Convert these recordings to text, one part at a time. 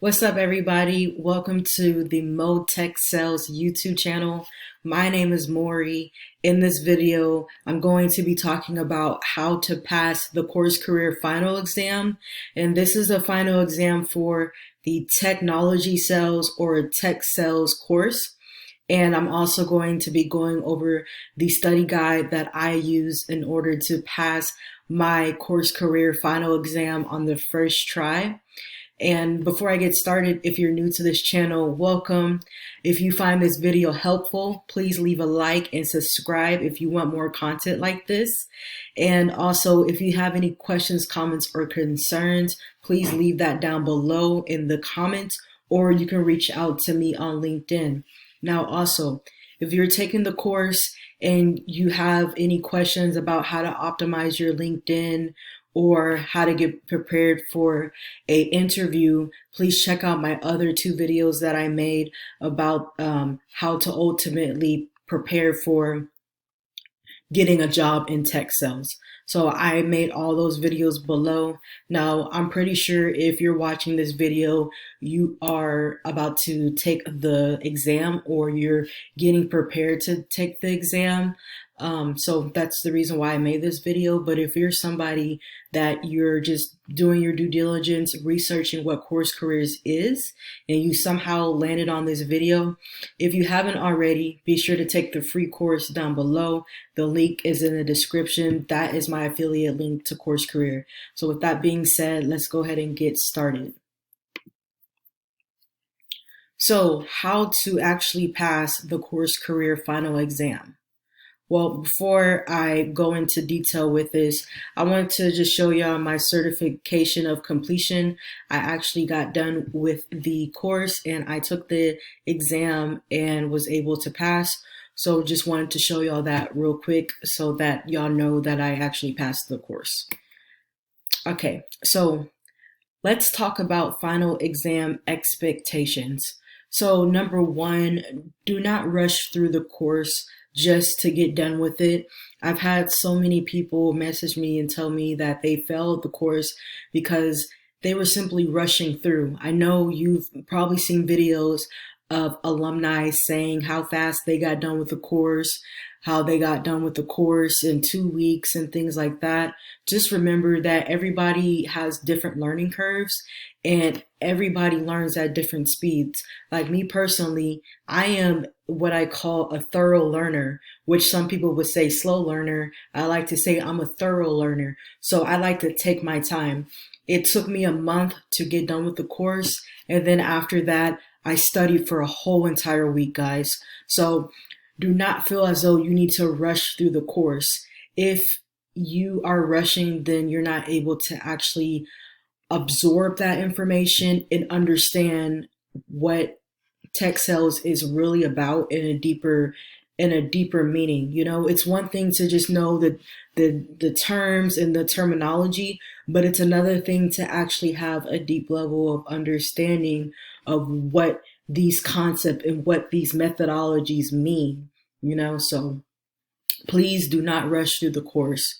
What's up, everybody? Welcome to the Mo Tech Sales YouTube channel. My name is Maury. In this video, I'm going to be talking about how to pass the course career final exam. And this is a final exam for the technology sales or tech sales course. And I'm also going to be going over the study guide that I use in order to pass my course career final exam on the first try. And before I get started, if you're new to this channel, welcome. If you find this video helpful, please leave a like and subscribe if you want more content like this. And also, if you have any questions, comments, or concerns, please leave that down below in the comments, or you can reach out to me on LinkedIn. Now, also, if you're taking the course and you have any questions about how to optimize your LinkedIn or how to get prepared for a interview, please check out my other two videos that I made about how to ultimately prepare for getting a job in tech sales. So I made all those videos below. Now, I'm pretty sure if you're watching this video, you are about to take the exam or you're getting prepared to take the exam. So that's the reason why I made this video. But if you're somebody that you're just doing your due diligence, researching what Course Careers is, and you somehow landed on this video, if you haven't already, be sure to take the free course down below. The link is in the description. That is my affiliate link to Course Career. So with that being said, let's go ahead and get started. So how to actually pass the Course Career final exam? Well, before I go into detail with this, I want to just show y'all my certification of completion. I actually got done with the course and I took the exam and was able to pass. So just wanted to show y'all that real quick so that y'all know that I actually passed the course. Okay, so let's talk about final exam expectations. So number one, do not rush through the course just to get done with it. I've had so many people message me and tell me that they failed the course because they were simply rushing through. I know you've probably seen videos of alumni saying how fast they got done with the course, how they got done with the course in 2 weeks and things like that. Just remember that everybody has different learning curves and everybody learns at different speeds. Like me personally, I am what I call a thorough learner, which some people would say slow learner. I like to say I'm a thorough learner. So I like to take my time. It took me a month to get done with the course. And then after that, I studied for a whole entire week, guys. So do not feel as though you need to rush through the course. If you are rushing, then you're not able to actually absorb that information and understand what tech sales is really about in a deeper meaning. You know, it's one thing to just know the terms and the terminology, but it's another thing to actually have a deep level of understanding of what these concepts and what these methodologies mean, you know. So please do not rush through the course.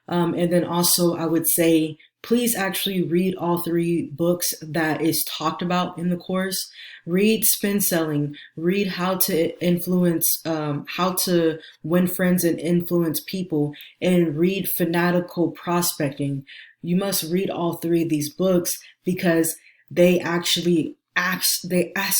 And then also I would say, please actually read all three books that is talked about in the course. Read Spin Selling, read How to Influence, How to Win Friends and Influence People, and read Fanatical Prospecting. You must read all three of these books because they actually ask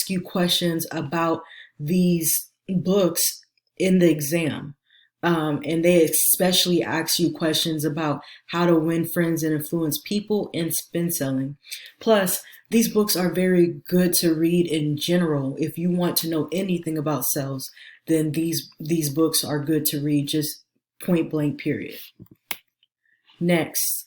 you questions about these books in the exam. And they especially ask you questions about how to win friends and influence people and spin selling. Plus, these books are very good to read in general. If you want to know anything about sales, then these books are good to read, just point blank, period. Next,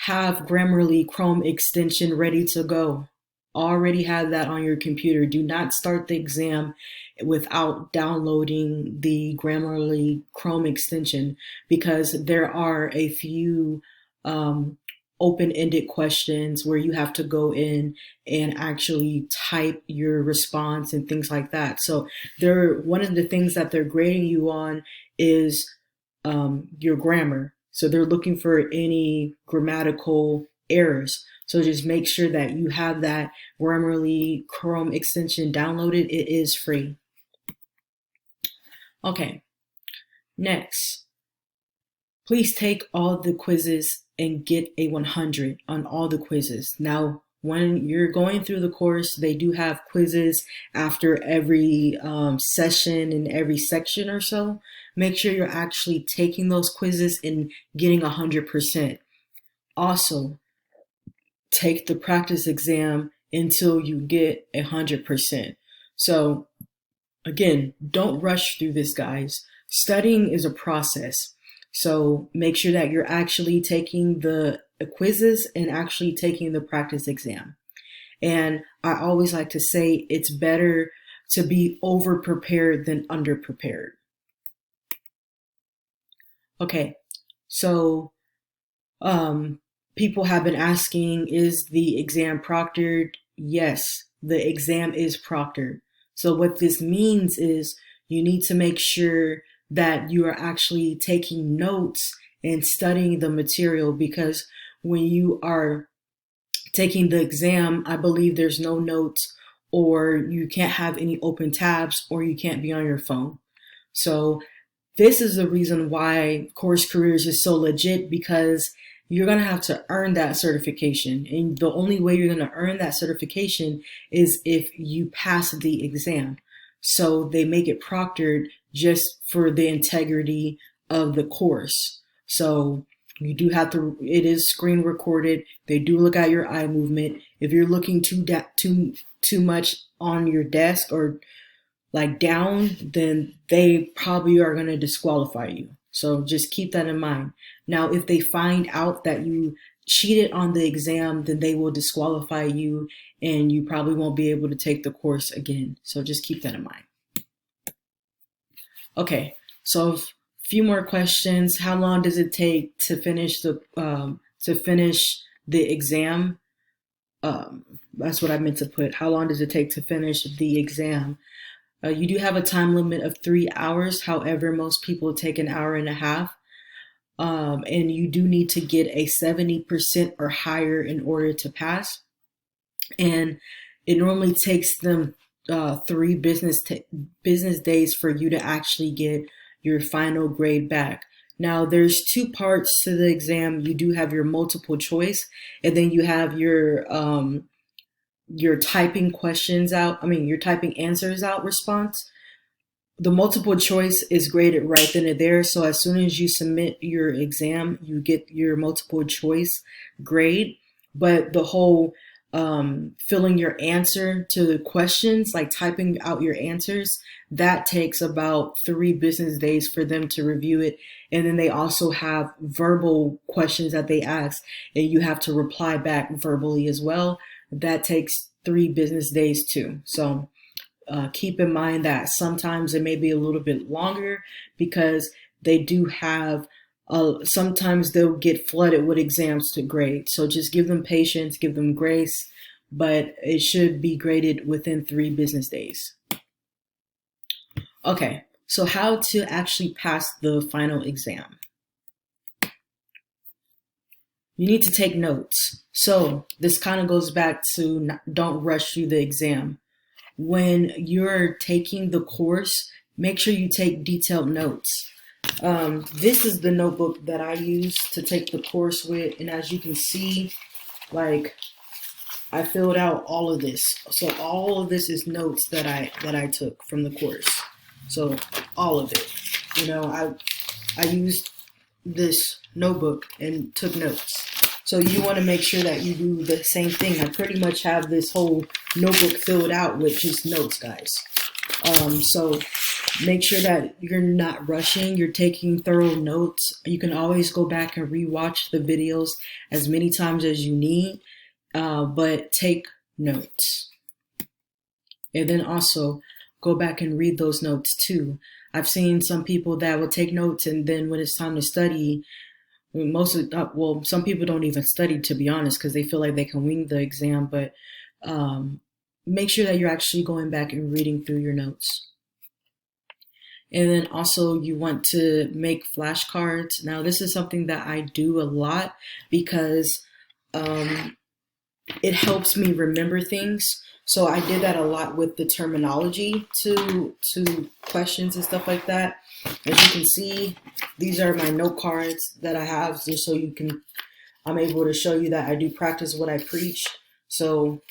have Grammarly Chrome extension ready to go. Already have that on your computer. Do not start the exam without downloading the Grammarly Chrome extension because there are a few open-ended questions where you have to go in and actually type your response and things like that. So one of the things that they're grading you on is your grammar. So they're looking for any grammatical errors. So just make sure that you have that Grammarly Chrome extension downloaded. It is free. Okay, next, please take all the quizzes and get a 100 on all the quizzes. Now, when you're going through the course, they do have quizzes after every session and every section or so. Make sure you're actually taking those quizzes and getting 100%. Also, take the practice exam until you get 100%. So again, don't rush through this, guys. Studying is a process. So make sure that you're actually taking the quizzes and actually taking the practice exam. And I always like to say it's better to be over prepared than under prepared. Okay, so people have been asking, is the exam proctored? Yes, the exam is proctored. So what this means is you need to make sure that you are actually taking notes and studying the material, because when you are taking the exam, I believe there's no notes, or you can't have any open tabs, or you can't be on your phone. So this is the reason why Course Careers is so legit, because you're going to have to earn that certification. And the only way you're going to earn that certification is if you pass the exam. So they make it proctored just for the integrity of the course. So you do have to, it is screen recorded. They do look at your eye movement. If you're looking too much on your desk or like down, then they probably are going to disqualify you. So just keep that in mind. Now, if they find out that you cheated on the exam, then they will disqualify you and you probably won't be able to take the course again. So just keep that in mind. Okay, so a few more questions. How long does it take to finish the exam? That's what I meant to put. How long does it take to finish the exam? You do have a time limit of 3 hours. However, most people take an hour and a half. And you do need to get a 70% or higher in order to pass. And it normally takes them 3 business days for you to actually get your final grade back. Now, there's 2 parts to the exam. You do have your multiple choice, and then you have your typing questions out. Your typing answers out response. The multiple choice is graded right then and there. So as soon as you submit your exam, you get your multiple choice grade. But the whole filling your answer to the questions, like typing out your answers, that takes about 3 business days for them to review it. And then they also have verbal questions that they ask, and you have to reply back verbally as well. That takes 3 business days too. So keep in mind that sometimes it may be a little bit longer, because they do have, sometimes they'll get flooded with exams to grade. So just give them patience, give them grace, but it should be graded within 3 business days. Okay, so how to actually pass the final exam. You need to take notes. So this kind of goes back to don't rush through the exam. When you're taking the course, make sure you take detailed notes. This is the notebook that I use to take the course with. And as you can see, like, I filled out all of this. So all of this is notes that I took from the course. So all of it, I used this notebook and took notes. So you want to make sure that you do the same thing. I pretty much have this whole notebook filled out with just notes, guys. So make sure that you're not rushing. You're taking thorough notes. You can always go back and rewatch the videos as many times as you need, but take notes. And then also go back and read those notes too. I've seen some people that will take notes, and then when it's time to study, some people don't even study, to be honest, because they feel like they can wing the exam. But make sure that you're actually going back and reading through your notes. And then also you want to make flashcards. Now, this is something that I do a lot, because it helps me remember things. So I did that a lot with the terminology to questions and stuff like that. As you can see, these are my note cards that I have, just so I'm able to show you that I do practice what I preach. So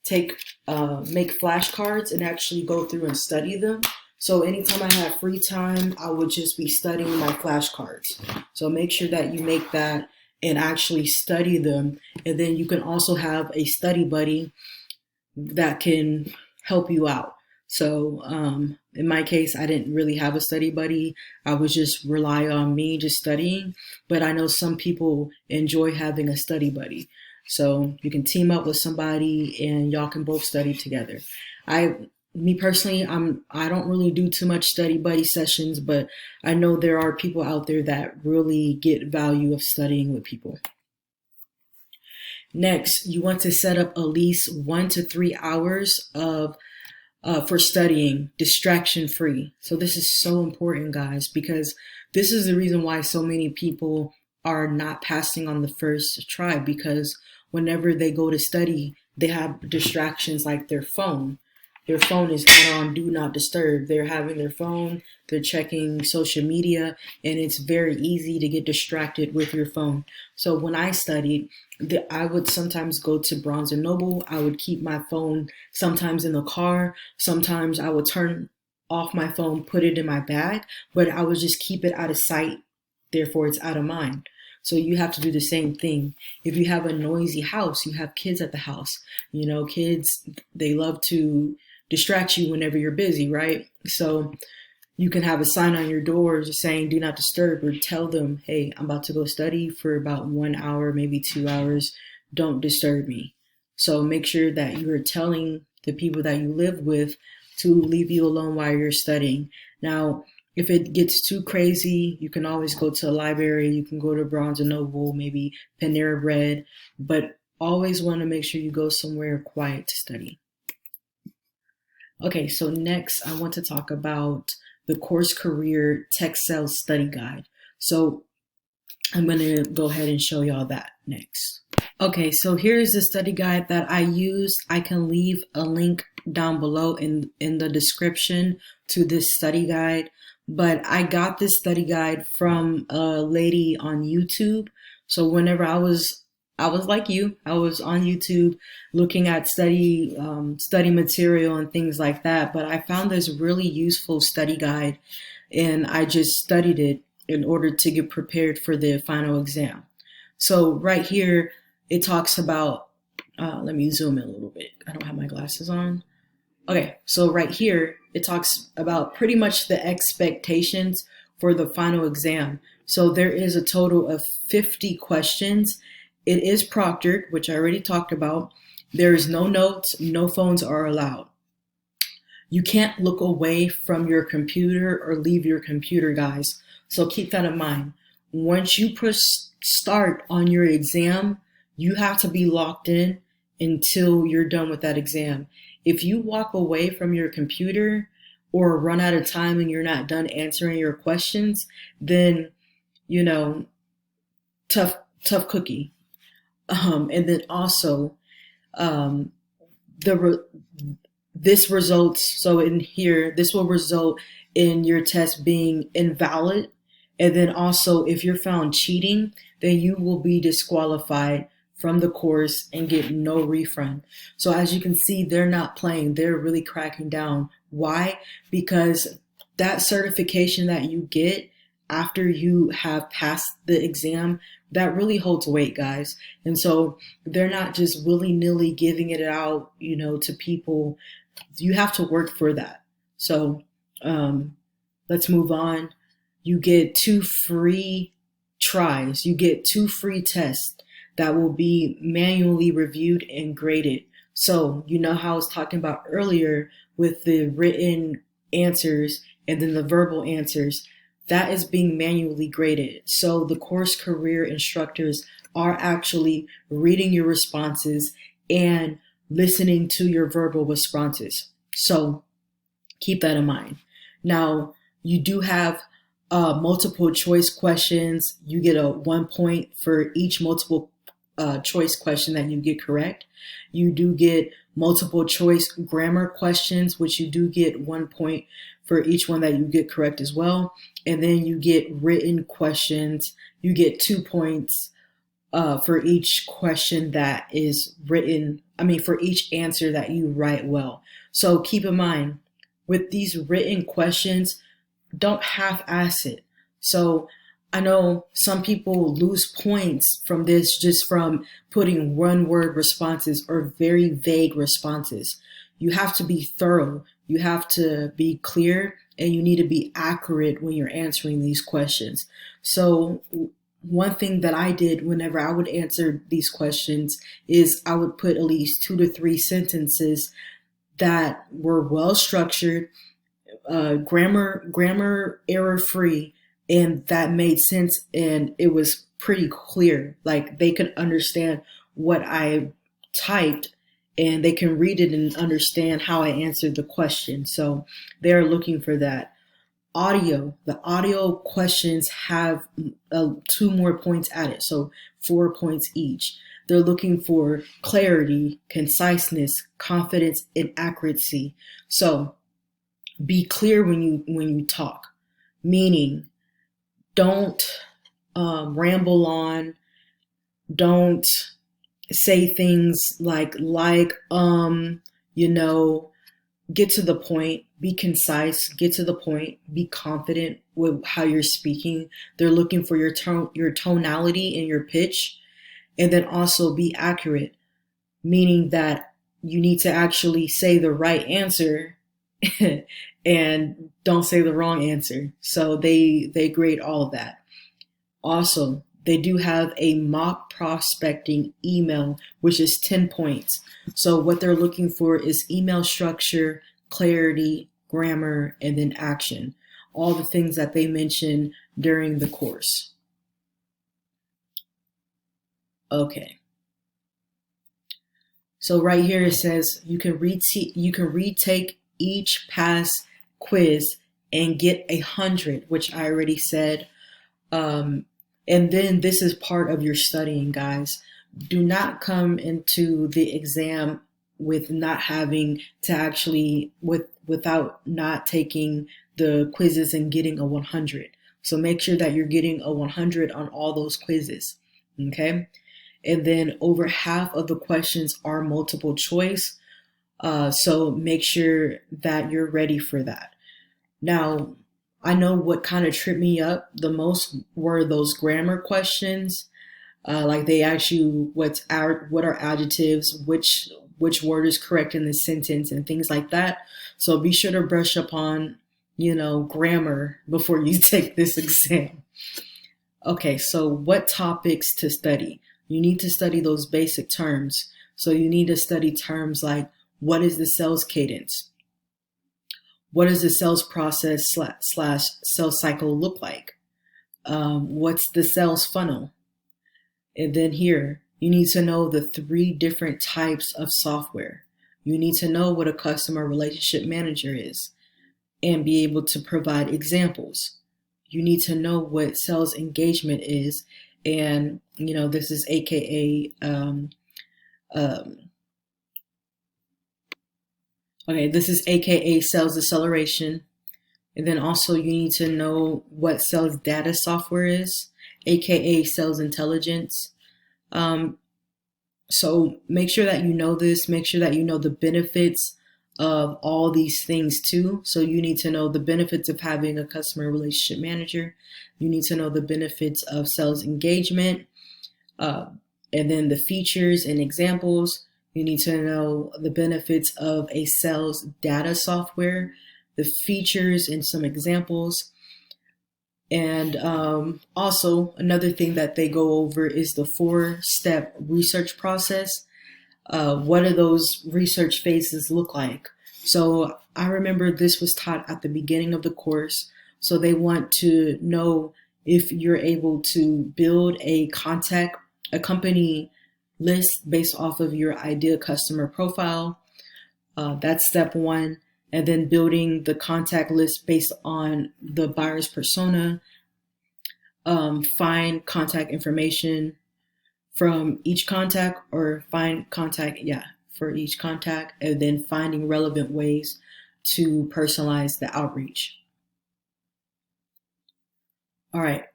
make flashcards and actually go through and study them. So anytime I have free time, I would just be studying my flashcards. So make sure that you make that and actually study them. And then you can also have a study buddy that can help you out. So in my case, I didn't really have a study buddy. I was just rely on me just studying. But I know some people enjoy having a study buddy. So you can team up with somebody and y'all can both study together. Me personally, I don't really do too much study buddy sessions, but I know there are people out there that really get value of studying with people. Next, you want to set up at least 1 to 3 hours for studying, distraction free. So this is so important, guys, because this is the reason why so many people are not passing on the first try, because whenever they go to study, they have distractions like their phone. Their phone is on do not disturb. They're having their phone, they're checking social media, and it's very easy to get distracted with your phone. So when I studied, I would sometimes go to Barnes and Noble. I would keep my phone sometimes in the car. Sometimes I would turn off my phone, put it in my bag, but I would just keep it out of sight. Therefore, it's out of mind. So you have to do the same thing. If you have a noisy house, you have kids at the house. Kids, they love to distract you whenever you're busy, right? So you can have a sign on your door just saying do not disturb, or tell them, hey, I'm about to go study for about 1 hour, maybe 2 hours. Don't disturb me. So make sure that you're telling the people that you live with to leave you alone while you're studying. Now, if it gets too crazy, you can always go to a library. You can go to Barnes and Noble, maybe Panera Bread, but always want to make sure you go somewhere quiet to study. Okay, so next I want to talk about the Course Career Tech Sales Study Guide. So I'm going to go ahead and show y'all that next. Okay, so here's the study guide that I used. I can leave a link down below in the description to this study guide. But I got this study guide from a lady on YouTube. So whenever I was like you, I was on YouTube looking at study material and things like that. But I found this really useful study guide, and I just studied it in order to get prepared for the final exam. So right here, it talks about, let me zoom in a little bit. I don't have my glasses on. Okay, so right here, it talks about pretty much the expectations for the final exam. So there is a total of 50 questions. It is proctored, which I already talked about. There is no notes, no phones are allowed. You can't look away from your computer or leave your computer, guys. So keep that in mind. Once you push start on your exam, you have to be locked in until you're done with that exam. If you walk away from your computer or run out of time and you're not done answering your questions, then, tough cookie. And then also, this results, so in here, this will result in your test being invalid. And then also, if you're found cheating, then you will be disqualified from the course and get no refund. So as you can see, they're not playing. They're really cracking down. Why? Because that certification that you get after you have passed the exam, that really holds weight, guys. And so they're not just willy-nilly giving it out, to people. You have to work for that. So let's move on. You get 2 free tries. You get 2 free tests that will be manually reviewed and graded. So how I was talking about earlier with the written answers and then the verbal answers, that is being manually graded. So the course career instructors are actually reading your responses and listening to your verbal responses. So keep that in mind. Now, you do have multiple choice questions. You get a 1 point for each multiple choice question that you get correct. You do get multiple choice grammar questions, which you do get 1 point for each one that you get correct as well. And then you get written questions. You get 2 points for each question that is written. For each answer that you write well. So keep in mind, with these written questions, don't half-ass it. So I know some people lose points from this just from putting one-word responses or very vague responses. You have to be thorough. You have to be clear, and you need to be accurate when you're answering these questions. So one thing that I did whenever I would answer these questions is I would put at least 2 to 3 sentences that were well structured, grammar error free, and that made sense, and it was pretty clear. Like, they could understand what I typed, and they can read it and understand how I answered the question. So they're looking for that. The audio questions have 2 more points added, so 4 points each. They're looking for clarity, conciseness, confidence, and accuracy. So be clear when you talk, meaning don't ramble on. Don't say things like, get to the point, be concise, get to the point, be confident with how you're speaking. They're looking for your tonality and your pitch, and then also be accurate, meaning that you need to actually say the right answer and don't say the wrong answer. So they grade all of that. Also, they do have a mock prospecting email, which is 10 points. So what they're looking for is email structure, clarity, grammar, and then action. All the things that they mention during the course. Okay. So right here it says you can retake each past quiz and get 100, which I already said. And then this is part of your studying, guys. Do not come into the exam with not having to actually, without not taking the quizzes and getting a 100. So make sure that you're getting a 100 on all those quizzes, okay? And then over half of the questions are multiple choice. So make sure that you're ready for that. Now, I know what kind of tripped me up the most were those grammar questions. Like they ask you what are adjectives, which word is correct in the sentence, and things like that. So be sure to brush up on, grammar before you take this exam. Okay, so what topics to study? You need to study those basic terms. So you need to study terms like, what is the sales cadence? What does the sales process slash sales cycle look like? What's the sales funnel? And then here, you need to know the 3 different types of software. You need to know what a customer relationship manager is and be able to provide examples. You need to know what sales engagement is. And, this is AKA, this is AKA sales acceleration. And then also you need to know what sales data software is, AKA sales intelligence. So make sure that you know this, make sure that you know the benefits of all these things too. So you need to know the benefits of having a customer relationship manager. You need to know the benefits of sales engagement, and then the features and examples. You need to know the benefits of a sales data software, the features and some examples. And also another thing that they go over is the 4-step research process. What do those research phases look like? So I remember this was taught at the beginning of the course. So they want to know if you're able to build a company list based off of your ideal customer profile. That's step 1. And then building the contact list based on the buyer's persona. Find contact information. from each contact, or find contact, yeah, for each contact, and then finding relevant ways to personalize the outreach. All right,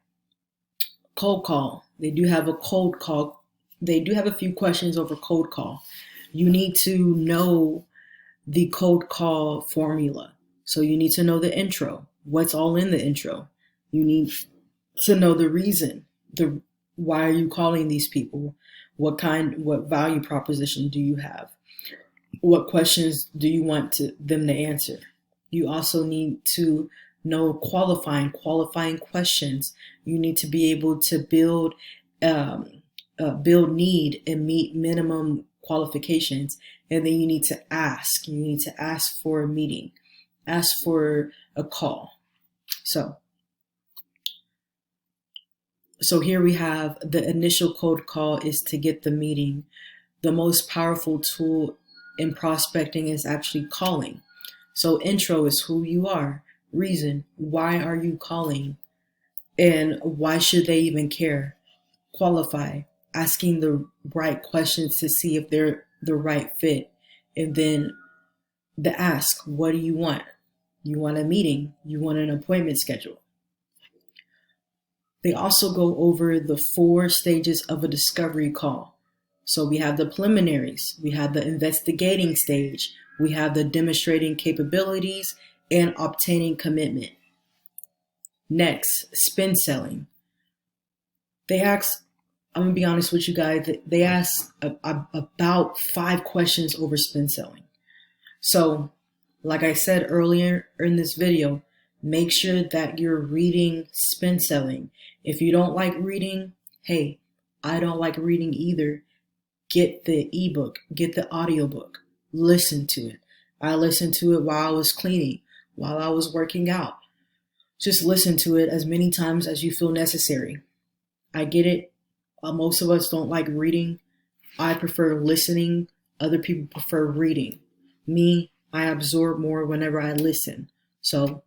cold call. They do have a cold call. They do have a few questions over cold call. You need to know the cold call formula. So you need to know the intro. What's all in the intro? You need to know the reason. The why are you calling these people? What value proposition do you have? What questions do you want them to answer? You also need to know qualifying questions. You need to be able to build need and meet minimum qualifications. And then you need to ask. You need to ask for a meeting, ask for a call. So here we have the initial cold call is to get the meeting. The most powerful tool in prospecting is actually calling. So intro is who you are, reason, why are you calling, and why should they even care? Qualify, asking the right questions to see if they're the right fit. And then the ask, what do you want? You want a meeting, you want an appointment schedule. They also go over the 4 stages of a discovery call. So we have the preliminaries, we have the investigating stage, we have the demonstrating capabilities and obtaining commitment. Next, spin selling. They ask, I'm gonna be honest with you guys, they ask about 5 questions over spin selling. So, like I said earlier in this video, make sure that you're reading spin selling. If you don't like reading, hey, I don't like reading either. Get the ebook, get the audiobook, listen to it. I listened to it while I was cleaning, while I was working out. Just listen to it as many times as you feel necessary. I get it. Most of us don't like reading. I prefer listening. Other people prefer reading. Me, I absorb more whenever I listen. So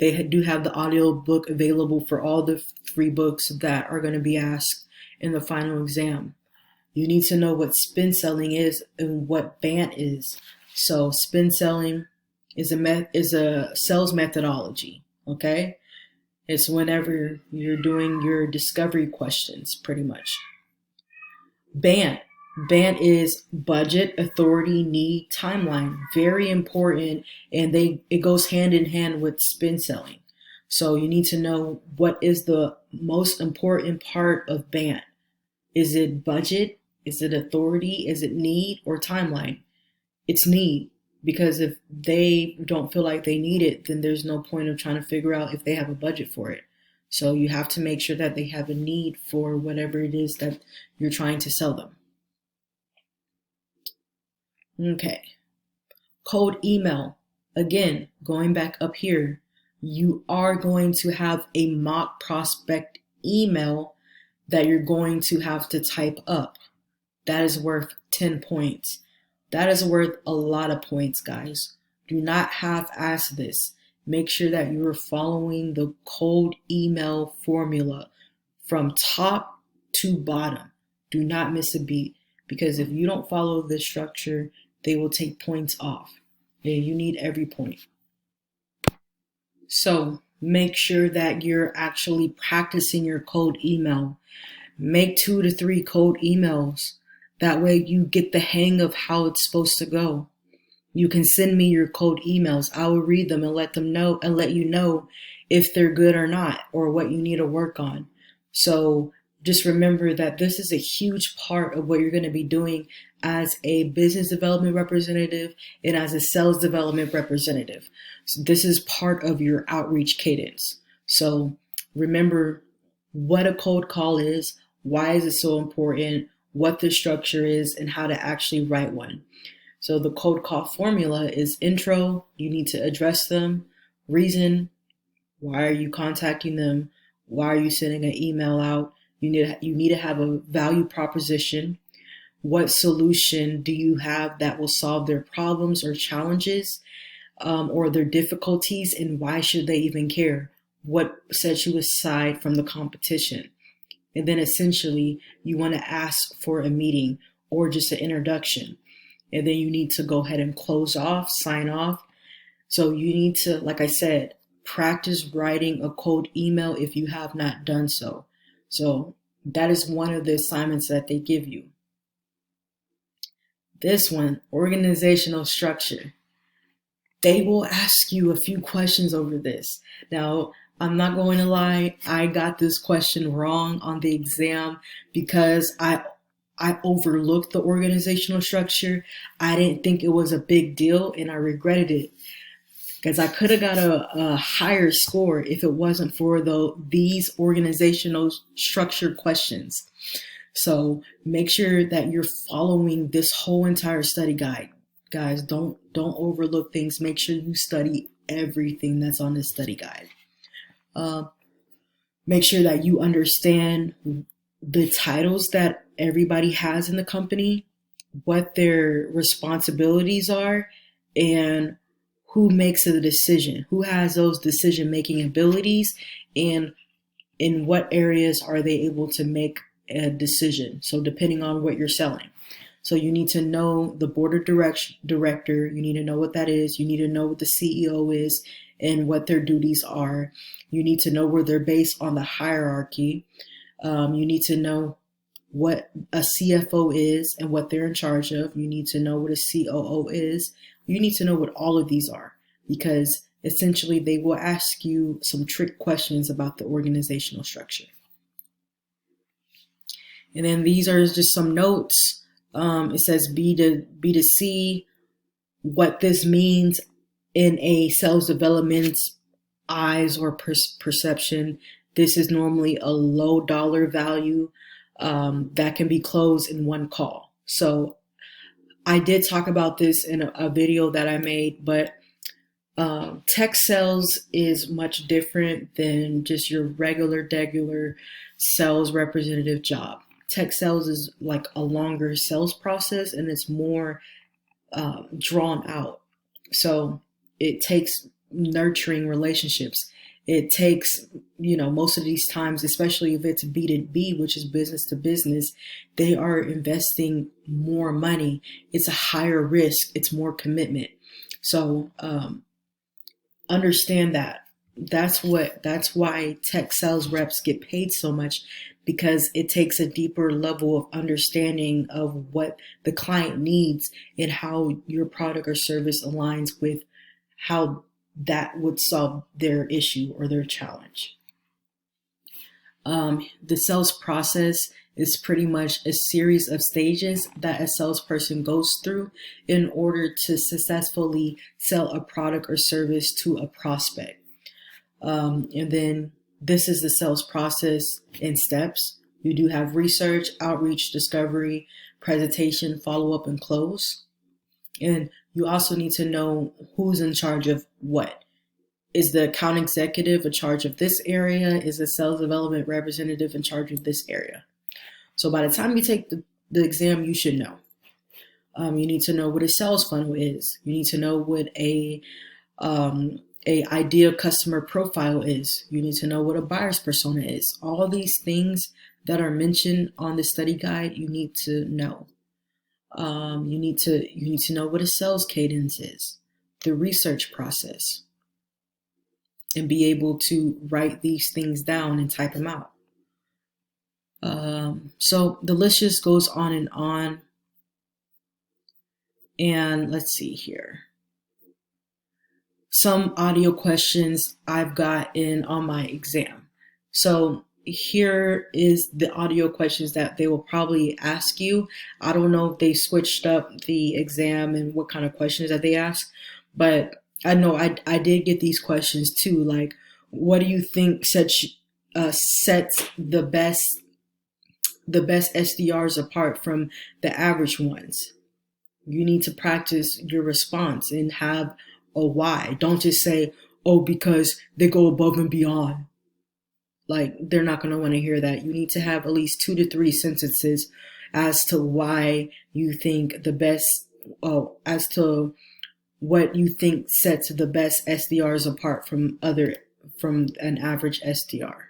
they do have the audio book available for all the 3 books that are going to be asked in the final exam. You need to know what spin selling is and what BANT is. So spin selling is a sales methodology, okay? It's whenever you're doing your discovery questions, pretty much. BANT. BANT is budget, authority, need, timeline. Very important, and it goes hand in hand with spin selling. So you need to know what is the most important part of BANT. Is it budget? Is it authority? Is it need or timeline? It's need, because if they don't feel like they need it, then there's no point of trying to figure out if they have a budget for it. So you have to make sure that they have a need for whatever it is that you're trying to sell them. Okay. Cold email. Again, going back up here, you are going to have a mock prospect email that you're going to have to type up. That is worth 10 points. That is worth a lot of points, guys. Do not half-ass this. Make sure that you are following the cold email formula from top to bottom. Do not miss a beat, because if you don't follow this structure, they will take points off. And you need every point. So make sure that you're actually practicing your cold email. Make 2 to 3 cold emails. That way you get the hang of how it's supposed to go. You can send me your cold emails. I will read them and let you know if they're good or not, or what you need to work on. So just remember that this is a huge part of what you're going to be doing as a business development representative and as a sales development representative. So this is part of your outreach cadence. So remember what a cold call is, why is it so important, what the structure is, and how to actually write one. So the cold call formula is intro, you need to address them, reason, why are you contacting them, why are you sending an email out, you need to have a value proposition, what solution do you have that will solve their problems or challenges, or their difficulties, and why should they even care, what sets you aside from the competition. And then essentially you want to ask for a meeting or just an introduction. And then you need to go ahead and close off, sign off. So you need to, like I said, practice writing a cold email if you have not done so. So that is one of the assignments that they give you. This one, organizational structure. They will ask you a few questions over this. Now, I'm not going to lie, I got this question wrong on the exam because I overlooked the organizational structure. I didn't think it was a big deal and I regretted it because I could have got a higher score if it wasn't for these organizational structure questions. So make sure that you're following this whole entire study guide. Guys, don't overlook things. Make sure you study everything that's on this study guide. Make sure that you understand the titles that everybody has in the company, what their responsibilities are, and who makes the decision, who has those decision-making abilities, and in what areas are they able to make a decision. So depending on what you're selling. So you need to know the board of director. You need to know what that is. You need to know what the CEO is and what their duties are. You need to know where they're based on the hierarchy. You need to know what a CFO is and what they're in charge of. You need to know what a COO is. You need to know what all of these are because essentially they will ask you some trick questions about the organizational structure. And then these are just some notes. It says B to C, what this means in a sales development eyes or perception. This is normally a low dollar value that can be closed in one call. So I did talk about this in a video that I made, but tech sales is much different than just your regular sales representative job. Tech sales is like a longer sales process and it's more drawn out. So it takes nurturing relationships. It takes, most of these times, especially if it's B2B, which is business to business, they are investing more money. It's a higher risk. It's more commitment. So understand that. That's why tech sales reps get paid so much, because it takes a deeper level of understanding of what the client needs and how your product or service aligns with how that would solve their issue or their challenge. The sales process is pretty much a series of stages that a salesperson goes through in order to successfully sell a product or service to a prospect. And then this is the sales process in steps. You do have research, outreach, discovery, presentation, follow-up, and close. And you also need to know who's in charge of what. Is the account executive in charge of this area? Is the sales development representative in charge of this area? So by the time you take the exam, you should know. You need to know what a sales funnel is. You need to know what a ideal customer profile is. You need to know what a buyer's persona is. All these things that are mentioned on the study guide, you need to know. You need to know what a sales cadence is, the research process, and be able to write these things down and type them out. So the list just goes on and on. And let's see here. Some audio questions I've got in on my exam. So here is the audio questions that they will probably ask you. I don't know if they switched up the exam and what kind of questions that they ask, but I know I did get these questions too. Like, what do you think sets the best SDRs apart from the average ones? You need to practice your response and have a why. Don't just say, oh, because they go above and beyond. Like, they're not going to want to hear that. You need to have at least 2 to 3 sentences as to why you think as to what you think sets the best SDRs apart from an average SDR.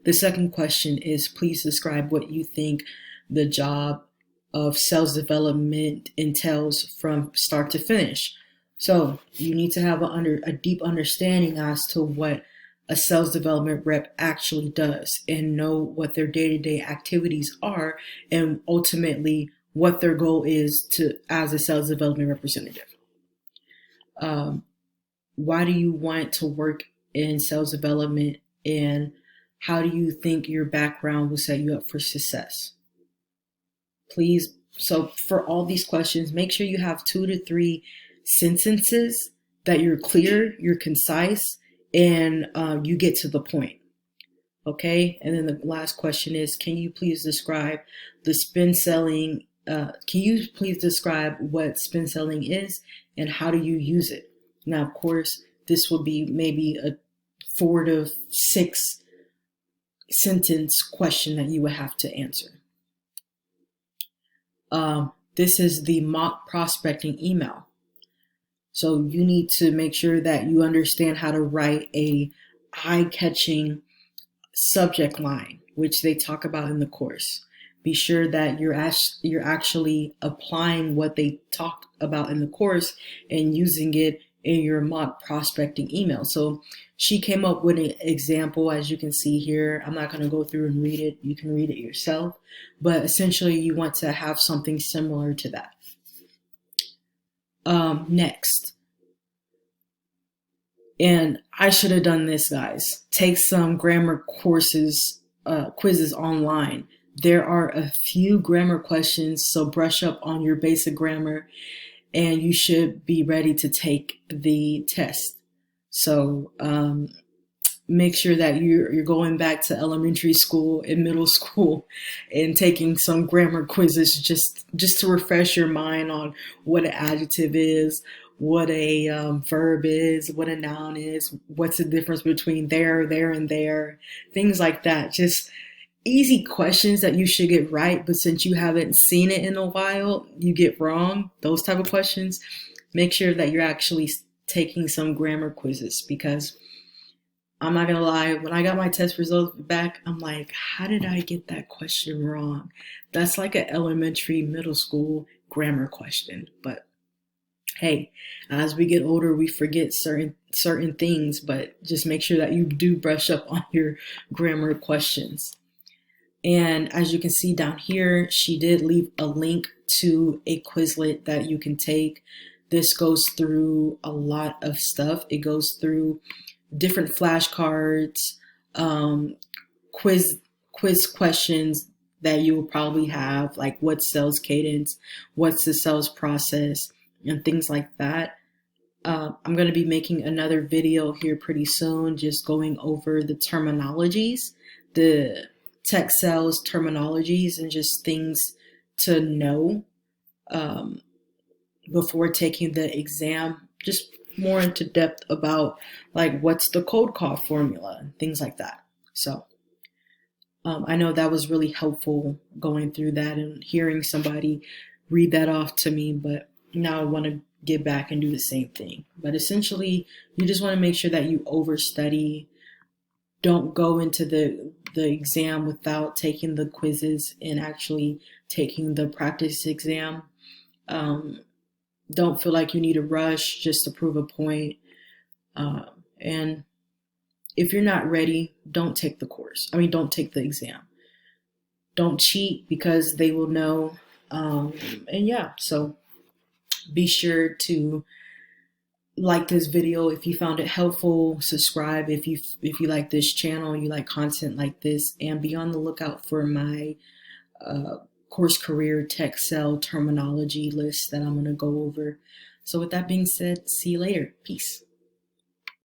The second question is, please describe what you think the job of sales development entails from start to finish. So you need to have a deep understanding as to what a sales development rep actually does and know what their day-to-day activities are and ultimately what their goal is to as a sales development representative. Why do you want to work in sales development, and how do you think your background will set you up for success? Please, so for all these questions, make sure you have 2 to 3 sentences that you're clear, you're concise, and you get to the point. Okay, and then the last question is, can you please describe the spin selling? Can you please describe what spin selling is and how do you use it? Now, of course, this will be maybe a 4 to 6 sentence question that you would have to answer. This is the mock prospecting email. So you need to make sure that you understand how to write a eye-catching subject line, which they talk about in the course. Be sure that you're actually applying what they talk about in the course and using it in your mock prospecting email. So she came up with an example, as you can see here. I'm not going to go through and read it. You can read it yourself. But essentially, you want to have something similar to that. Next. And I should have done this, guys. Take some grammar quizzes online. There are a few grammar questions, so brush up on your basic grammar and you should be ready to take the test. So make sure that you're going back to elementary school and middle school and taking some grammar quizzes just to refresh your mind on what an adjective is, what a verb is, what a noun is, what's the difference between there, and there, things like that. Just easy questions that you should get right, but since you haven't seen it in a while, you get wrong. Those type of questions. Make sure that you're actually taking some grammar quizzes, because I'm not gonna lie, when I got my test results back, I'm like, how did I get that question wrong? That's like an elementary, middle school grammar question. But hey, as we get older, we forget certain things, but just make sure that you do brush up on your grammar questions. And as you can see down here, she did leave a link to a Quizlet that you can take. This goes through a lot of stuff. It goes through different flashcards, quiz questions that you will probably have, like what's sales cadence, what's the sales process, and things like that. I'm going to be making another video here pretty soon, just going over the terminologies, the tech sales terminologies, and just things to know before taking the exam, just more into depth about like what's the cold call formula and things like that. So I know that was really helpful going through that and hearing somebody read that off to me, but now I want to get back and do the same thing. But essentially, you just want to make sure that you overstudy. Don't go into the exam without taking the quizzes and actually taking the practice exam. Don't feel like you need to rush just to prove a point. And if you're not ready, don't take the course. Don't take the exam. Don't cheat, because they will know. And yeah, so be sure to like this video if you found it helpful. Subscribe if you like this channel, you like content like this, and be on the lookout for my course career tech sell terminology list that I'm going to go over. So with that being said, see you later. Peace.